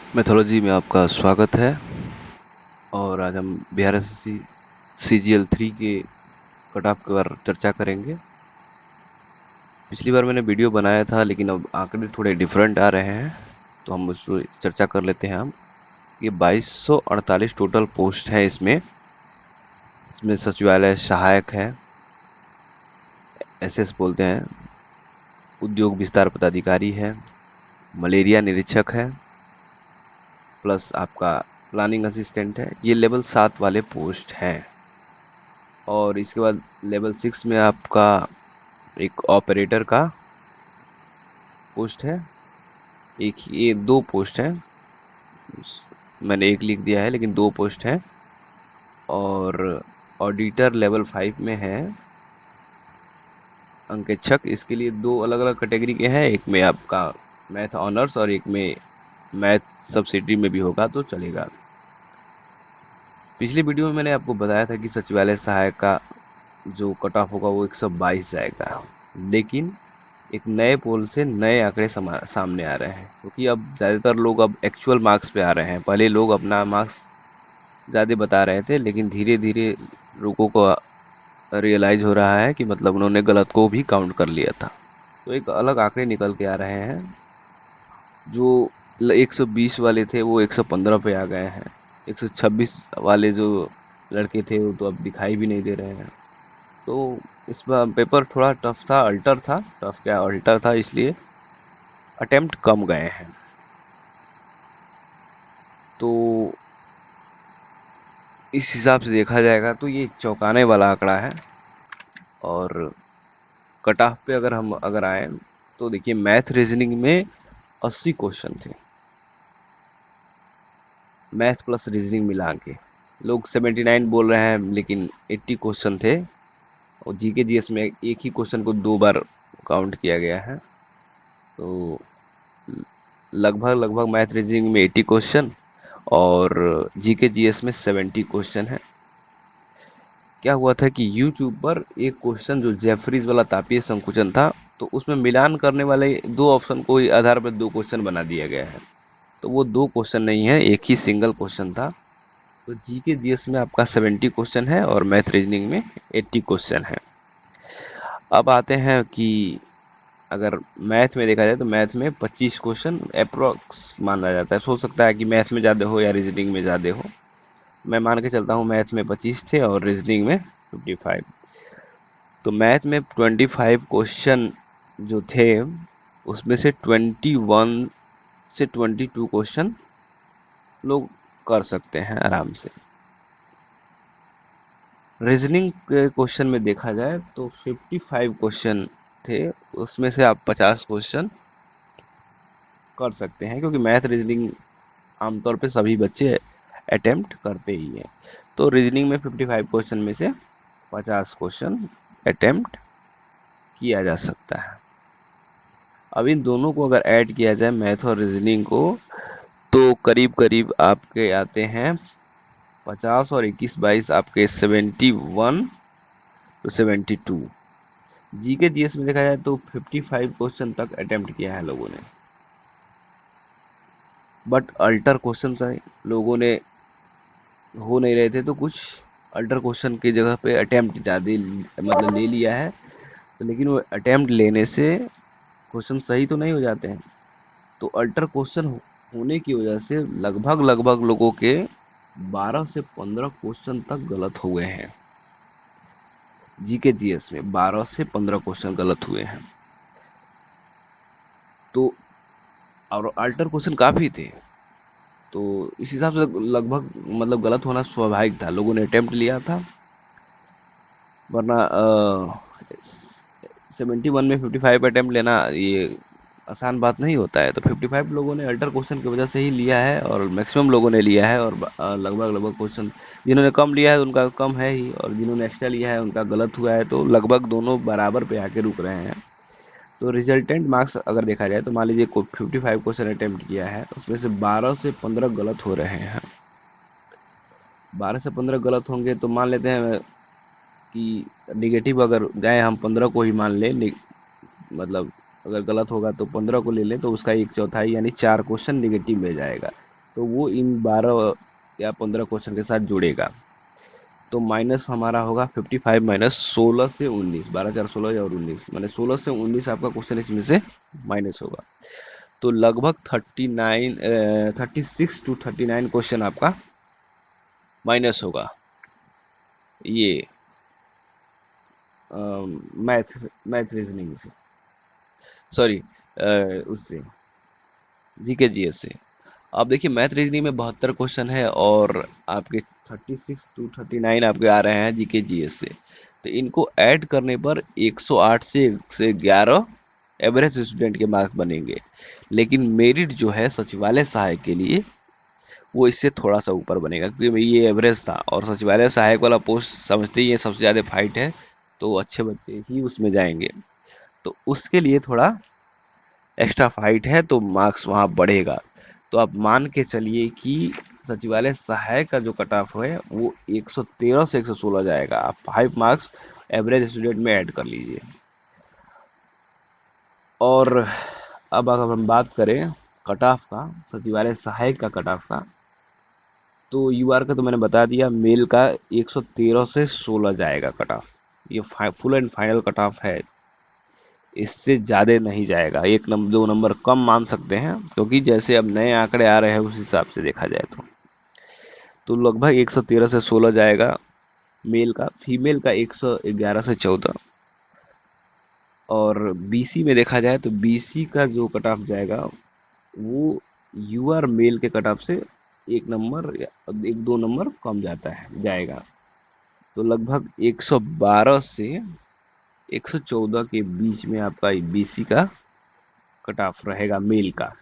Mythology में आपका स्वागत है। और आज हम बिहार एसएससी CGL 3 के कट ऑफ पर चर्चा करेंगे। पिछली बार मैंने वीडियो बनाया था, लेकिन अब आंकड़े थोड़े डिफरेंट आ रहे हैं, तो हम उस पर चर्चा कर लेते हैं। हम ये 2248 टोटल पोस्ट है। इसमें सचिवालय सहायक है, SS बोलते हैं, उद्योग विस्तार पदाधिकारी है, मलेरिया निरीक्षक है, प्लस आपका प्लानिंग असिस्टेंट है। ये लेवल 7 वाले पोस्ट हैं। और इसके बाद लेवल 6 में आपका एक ऑपरेटर का पोस्ट है। ये दो पोस्ट हैं, मैंने एक लिख दिया है लेकिन दो पोस्ट हैं। और ऑडिटर लेवल 5 में है, अंकेक्षक। इसके लिए दो अलग अलग कैटेगरी के हैं, एक में आपका मैथ ऑनर्स और एक में मैथ सब्सिडी में भी होगा तो चलेगा। पिछली वीडियो में मैंने आपको बताया था कि सचिवालय सहायक का जो कट ऑफ होगा वो 122 जाएगा, लेकिन एक नए पोल से नए आंकड़े सामने आ रहे हैं, क्योंकि अब ज़्यादातर लोग अब एक्चुअल मार्क्स पे आ रहे हैं। पहले लोग अपना मार्क्स ज़्यादा बता रहे थे, लेकिन धीरे धीरे लोगों को रियलाइज हो रहा है कि मतलब उन्होंने गलत को भी काउंट कर लिया था। तो एक अलग आंकड़े निकल के आ रहे हैं। जो 120 वाले थे वो 115 पे आ गए हैं। 126 वाले जो लड़के थे वो तो अब दिखाई भी नहीं दे रहे हैं। तो इस बार पेपर थोड़ा टफ था, अल्टर था, टफ क्या अल्टर था, इसलिए अटेम्प्ट कम गए हैं। तो इस हिसाब से देखा जाएगा तो ये चौंकाने वाला आंकड़ा है। और कट ऑफ पे अगर आए तो देखिए, मैथ रीजनिंग में 80 क्वेश्चन थे, मैथ प्लस रीजनिंग मिला के। लोग 79 बोल रहे हैं, लेकिन 80 क्वेश्चन थे। और जीके जीएस में एक ही क्वेश्चन को दो बार काउंट किया गया है। तो लगभग लगभग मैथ रीजनिंग में 80 क्वेश्चन और जीके जीएस में 70 क्वेश्चन है। क्या हुआ था कि यूट्यूब पर एक क्वेश्चन जो जेफरीज वाला तापीय संकुचन था, तो उसमें मिलान करने वाले दो ऑप्शन को ही आधार पर दो क्वेश्चन बना दिया गया है। तो वो दो क्वेश्चन नहीं है, एक ही सिंगल क्वेश्चन था। तो जीके जीएस में आपका 70 क्वेश्चन है और मैथ रीजनिंग में 80 क्वेश्चन है। अब आते हैं कि अगर मैथ में देखा जाए तो मैथ में 25 क्वेश्चन अप्रोक्स माना जाता है। हो सकता है कि मैथ में ज़्यादा हो या रीजनिंग में ज़्यादा हो। मैं मान के चलता हूँ मैथ में 25 थे और रीजनिंग में 55। तो मैथ में 25 क्वेश्चन जो थे, उसमें से 21 से 22 क्वेश्चन लोग कर सकते हैं आराम से। रीजनिंग के क्वेश्चन में देखा जाए तो 55 क्वेश्चन थे, उसमें से आप 50 क्वेश्चन कर सकते हैं, क्योंकि मैथ रीजनिंग आमतौर पे सभी बच्चे अटेम्प्ट करते ही हैं। तो रीजनिंग में 55 क्वेश्चन में से 50 क्वेश्चन अटेम्प्ट किया जा सकता है। अब इन दोनों को अगर ऐड किया जाए, मैथ और रीजनिंग को, तो करीब करीब आपके आते हैं 50 और 21 22 आपके 71 टू 72। जीके जीएस में देखा जाए तो 55 क्वेश्चन तक अटेम्प्ट किया है लोगों ने, बट अल्टर क्वेश्चन लोगों ने हो नहीं रहे थे, तो कुछ अल्टर क्वेश्चन की जगह पे अटेम्प्ट ज़्यादा मतलब ले लिया है। तो लेकिन वो अटेम्प्ट लेने से क्वेश्चन सही तो नहीं हो जाते हैं। तो अल्टर क्वेश्चन होने की वजह से लगभग लगभग लोगों के 12 से 15 क्वेश्चन तक गलत हुए हैं। जीके जीएस में 12 से 15 क्वेश्चन गलत हुए हैं। तो और अल्टर क्वेश्चन काफ़ी थे, तो इस हिसाब से लगभग मतलब गलत होना स्वाभाविक था। लोगों ने अटेम्प्ट लिया था, वरना 71 में 55 अटेम्प्ट लेना ये आसान बात नहीं होता है। तो 55 लोगों ने अल्टर क्वेश्चन की वजह से ही लिया है और मैक्सिमम लोगों ने लिया है। और लगभग लगभग क्वेश्चन जिन्होंने कम लिया है उनका कम है ही, और जिन्होंने एक्स्ट्रा लिया है उनका गलत हुआ है। तो लगभग दोनों बराबर पे आके रुक रहे हैं। तो रिजल्टेंट मार्क्स अगर देखा जाए तो मान लीजिए 55 क्वेश्चन अटेम्प्ट किया है, उसमें से 12 से 15 गलत हो रहे हैं। 12 से 15 गलत होंगे तो मान लेते हैं कि निगेटिव अगर जाए, हम 15 को ही मान लें, मतलब अगर गलत होगा तो 15 को ले लें, तो उसका एक चौथाई यानी 4 क्वेश्चन निगेटिव में जाएगा। तो वो इन 12 या 15 क्वेश्चन के साथ जुड़ेगा। तो माइनस हमारा होगा 55 माइनस 16 से 19, 12 4 16 और 19, माने 16 से 19 आपका क्वेश्चन इसमें से माइनस होगा। तो लगभग 36 टू 39 क्वेश्चन आपका माइनस होगा ये मैथ मैथ रीजनिंग से, सॉरी उससे जीके जीएस से। आप देखिए मैथ रीजनिंग में 72 क्वेश्चन है और आपके 36 टू 39 आपके आ रहे हैं जीके जीएस से। तो इनको ऐड करने पर 108 से 111 एवरेज स्टूडेंट के मार्क्स बनेंगे। लेकिन मेरिट जो है सचिवालय सहायक के लिए वो इससे थोड़ा सा ऊपर बनेगा, क्योंकि ये एवरेज था और सचिवालय सहायक वाला पोस्ट समझते ही ये सबसे ज़्यादा फाइट है, तो अच्छे बच्चे ही उसमें जाएंगे। तो उसके लिए थोड़ा एक्स्ट्रा फाइट है, तो मार्क्स वहाँ बढ़ेगा। तो आप मान के चलिए कि सचिवालय सहायक का जो कट ऑफ है वो 113 से 116 जाएगा। आप 5 मार्क्स एवरेज स्टूडेंट में ऐड कर लीजिए। और अब अगर हम बात करें कट ऑफ का, सचिवालय सहायक का कट ऑफ का, तो यूआर का तो मैंने बता दिया, मेल का 113 से 16 जाएगा कट ऑफ। ये full and final cut off है, इससे ज़्यादा नहीं जाएगा। एक नंबर 2 नंबर कम मान सकते हैं, क्योंकि जैसे अब नए आंकड़े आ रहे हैं उस हिसाब से देखा जाए तो लगभग 113 से 16 जाएगा मेल का। फीमेल का 111 से 14। और बीसी में देखा जाए तो बीसी का जो कट ऑफ जाएगा वो यूआर मेल के कट ऑफ से एक नंबर या 1 2 नंबर कम जाएगा। तो लगभग 112 से 114 के बीच में आपका बीसी का कट ऑफ रहेगा मेल का।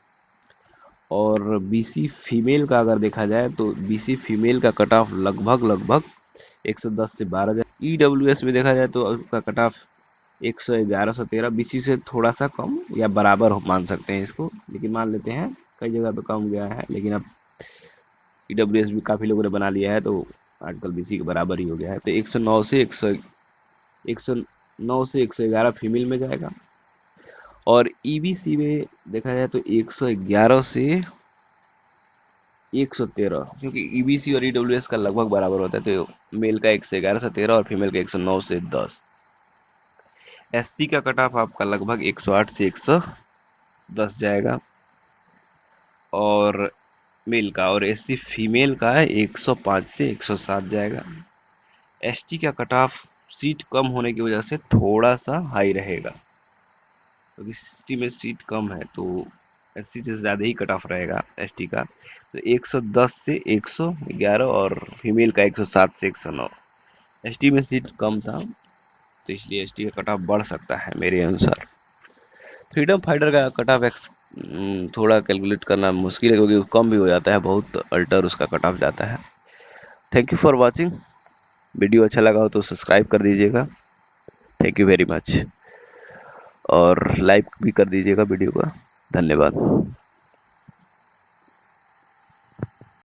और बीसी फीमेल का अगर देखा जाए तो बीसी फीमेल का कट ऑफ लगभग 110 से 12 जाए। ईडब्ल्यूएस में देखा जाए तो उसका कट ऑफ 111 से 13, बीसी से थोड़ा सा कम या बराबर मान सकते हैं इसको, लेकिन मान लेते हैं कई जगह पे कम गया है, लेकिन अब ईडब्ल्यूएस भी काफ़ी लोगों ने बना लिया है तो आजकल बीसी के बराबर ही हो गया है। तो 109 से 111 फीमेल में जाएगा। और ईबीसी में देखा जाए तो 111 से 113, क्योंकि ईबीसी और ईडब्ल्यूएस का लगभग बराबर होता है, तो मेल का 111 से 13 और फीमेल का 109 से 10। एससी का कट ऑफ आपका लगभग 108 से 110 जाएगा और मेल का, और एससी फीमेल का 105 से 107 जाएगा। एसटी का कट ऑफ सीट कम होने की वजह से थोड़ा सा हाई रहेगा, क्योंकि एसटी में सीट कम है तो एससी से ज़्यादा ही कट ऑफ रहेगा एसटी का। तो 110 से 111 और फीमेल का 107 से 109। एसटी में सीट कम था तो इसलिए एसटी का कट ऑफ बढ़ सकता है मेरे अनुसार। फ्रीडम फाइटर का कट ऑफ थोड़ा कैलकुलेट करना मुश्किल है, क्योंकि कम भी हो जाता है, बहुत अल्टर उसका कट ऑफ जाता है। Thank you for watching. Video अच्छा लगा हो तो सब्सक्राइब कर दीजिएगा। Thank you very much. और लाइक भी कर दीजिएगा वीडियो का। धन्यवाद।